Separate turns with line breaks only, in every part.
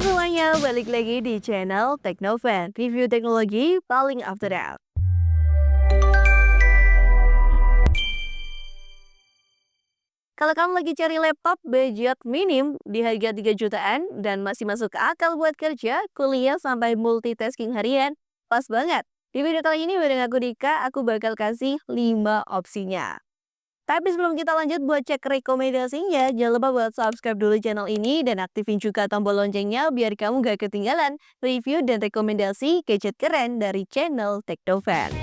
Semuanya, balik lagi di channel Teknovan, review teknologi paling up to date. Kalau kamu lagi cari laptop budget minim di harga 3 jutaan dan masih masuk ke akal buat kerja, kuliah, sampai multitasking harian, pas banget. Di video kali ini bareng aku Dika, aku bakal kasih 5 opsinya. Tapi sebelum kita lanjut buat cek rekomendasinya, jangan lupa buat subscribe dulu channel ini dan aktifin juga tombol loncengnya biar kamu gak ketinggalan review dan rekomendasi gadget keren dari channel Teknovan.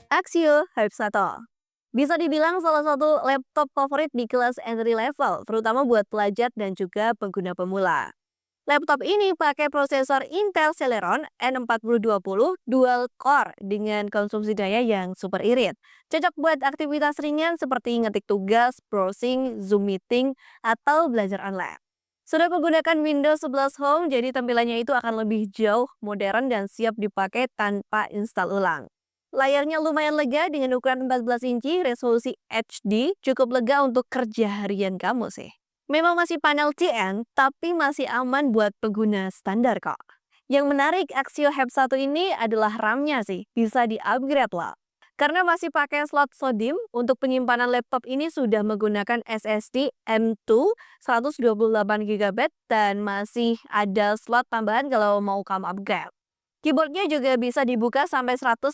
Axio Hype 1 bisa dibilang salah satu laptop favorit di kelas entry level, terutama buat pelajar dan juga pengguna pemula. Laptop ini pakai prosesor Intel Celeron N4020 dual core dengan konsumsi daya yang super irit. Cocok buat aktivitas ringan seperti ngetik tugas, browsing, Zoom meeting, atau belajar online. Sudah menggunakan Windows 11 Home, jadi tampilannya itu akan lebih jauh, modern, dan siap dipakai tanpa install ulang. Layarnya lumayan lega dengan ukuran 14 inci, resolusi HD, cukup lega untuk kerja harian kamu sih. Memang masih panel TN, tapi masih aman buat pengguna standar kok. Yang menarik Axio Hype 1 ini adalah RAM-nya sih, bisa di-upgrade loh. Karena masih pakai slot SODIMM, untuk penyimpanan laptop ini sudah menggunakan SSD M2 128GB dan masih ada slot tambahan kalau mau kamu upgrade. Keyboardnya juga bisa dibuka sampai 180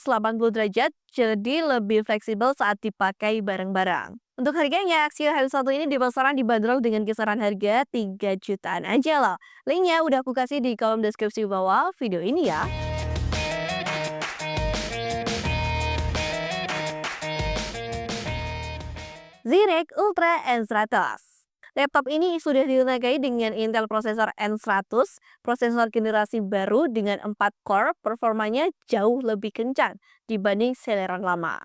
derajat, jadi lebih fleksibel saat dipakai bareng-bareng. Untuk harganya, Axio Hype 1 ini di pasaran dibanderol dengan kisaran harga 3 jutaan aja loh. Linknya udah aku kasih di kolom deskripsi bawah video ini ya. ZREC Ultra N100. Laptop ini sudah ditenagai dengan Intel prosesor N100, prosesor generasi baru dengan 4 core, performanya jauh lebih kencang dibanding Celeron lama.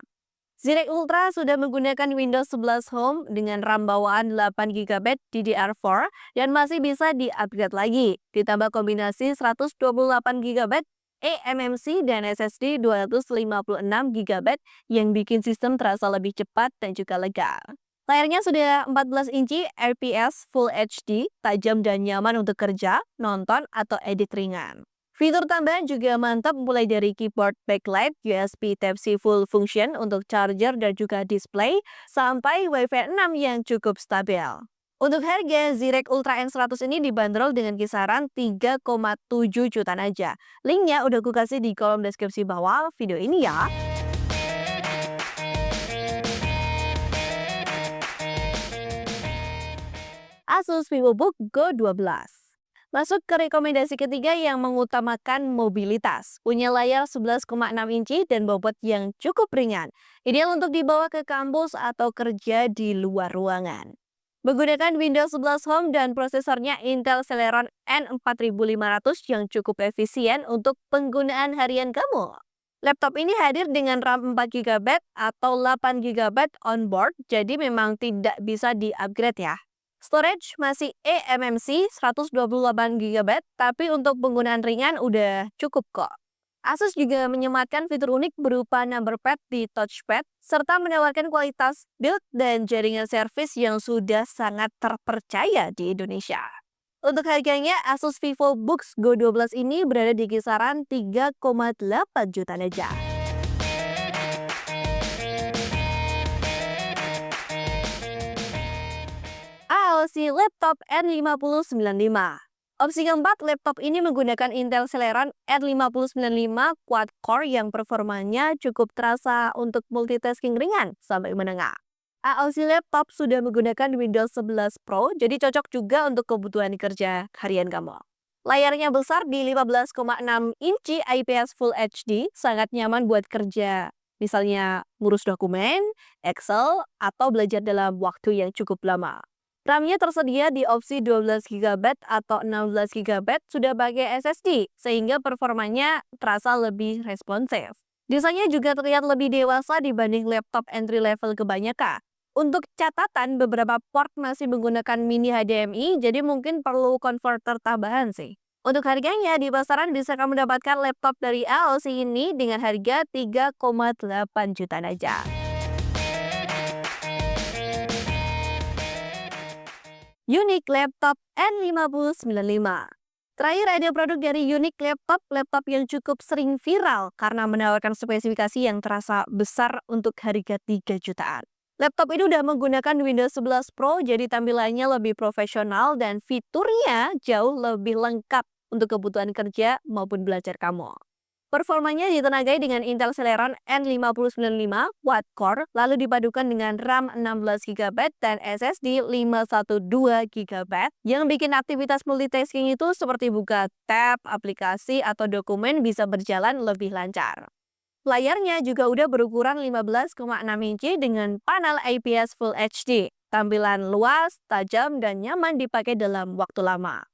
ZREC Ultra sudah menggunakan Windows 11 Home dengan RAM bawaan 8GB DDR4 dan masih bisa di-upgrade lagi, ditambah kombinasi 128GB eMMC dan SSD 256GB yang bikin sistem terasa lebih cepat dan juga lega. Layarnya sudah 14 inci IPS Full HD, tajam dan nyaman untuk kerja, nonton, atau edit ringan. Fitur tambahan juga mantap mulai dari keyboard backlight, USB Type-C full function untuk charger dan juga display, sampai Wi-Fi 6 yang cukup stabil. Untuk harga, ZREC Ultra N100 ini dibanderol dengan kisaran 3,7 jutaan aja. Linknya udah aku kasih di kolom deskripsi bawah video ini ya. Asus VivoBook Go 12. Masuk ke rekomendasi ketiga yang mengutamakan mobilitas. Punya layar 11,6 inci dan bobot yang cukup ringan. Ideal untuk dibawa ke kampus atau kerja di luar ruangan. Menggunakan Windows 11 Home dan prosesornya Intel Celeron N4500 yang cukup efisien untuk penggunaan harian kamu. Laptop ini hadir dengan RAM 4GB atau 8GB onboard, jadi memang tidak bisa di-upgrade ya. Storage masih eMMC 128GB, tapi untuk penggunaan ringan udah cukup kok. Asus juga menyematkan fitur unik berupa number pad di touchpad, serta menawarkan kualitas build dan jaringan servis yang sudah sangat terpercaya di Indonesia. Untuk harganya, Asus VivoBook Go 12 ini berada di kisaran 3,8 jutaan aja. AOC Laptop N5095. Opsi keempat, laptop ini menggunakan Intel Celeron N5095 quad-core yang performanya cukup terasa untuk multitasking ringan sampai menengah. AOC Laptop sudah menggunakan Windows 11 Pro, jadi cocok juga untuk kebutuhan kerja harian kamu. Layarnya besar di 15,6 inci IPS Full HD, sangat nyaman buat kerja. Misalnya ngurus dokumen, Excel, atau belajar dalam waktu yang cukup lama. RAM-nya tersedia di opsi 12GB atau 16GB, sudah pakai SSD, sehingga performanya terasa lebih responsif. Desainnya juga terlihat lebih dewasa dibanding laptop entry level kebanyakan. Untuk catatan, beberapa port masih menggunakan mini HDMI, jadi mungkin perlu konverter tambahan sih. Untuk harganya, di pasaran bisa kamu dapatkan laptop dari AOC ini dengan harga 3,8 jutaan aja. Unique Laptop N5095. Terakhir ada produk dari Unique Laptop, laptop yang cukup sering viral karena menawarkan spesifikasi yang terasa besar untuk harga 3 jutaan. Laptop ini udah menggunakan Windows 11 Pro, jadi tampilannya lebih profesional dan fiturnya jauh lebih lengkap untuk kebutuhan kerja maupun belajar kamu. Performanya ditenagai dengan Intel Celeron N5095 quad-core, lalu dipadukan dengan RAM 16 GB dan SSD 512 GB yang bikin aktivitas multitasking itu seperti buka tab, aplikasi, atau dokumen bisa berjalan lebih lancar. Layarnya juga udah berukuran 15,6 inci dengan panel IPS Full HD. Tampilan luas, tajam, dan nyaman dipakai dalam waktu lama.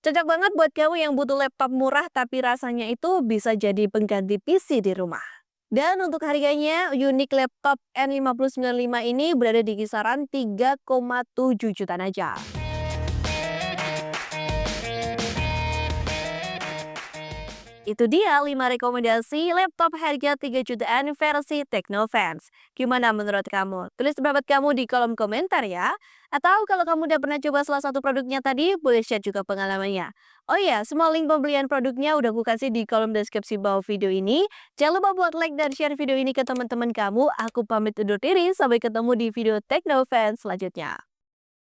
Cocok banget buat kamu yang butuh laptop murah tapi rasanya itu bisa jadi pengganti PC di rumah. Dan untuk harganya, Unique Laptop N5095 ini berada di kisaran 3,7 jutaan aja. Itu dia 5 rekomendasi laptop harga 3 jutaan versi Teknofans. Gimana menurut kamu? Tulis pendapat kamu di kolom komentar ya. Atau kalau kamu udah pernah coba salah satu produknya tadi, boleh share juga pengalamannya. Oh iya, semua link pembelian produknya udah aku kasih di kolom deskripsi bawah video ini. Jangan lupa buat like dan share video ini ke teman-teman kamu. Aku pamit undur diri, sampai ketemu di video Teknofans selanjutnya.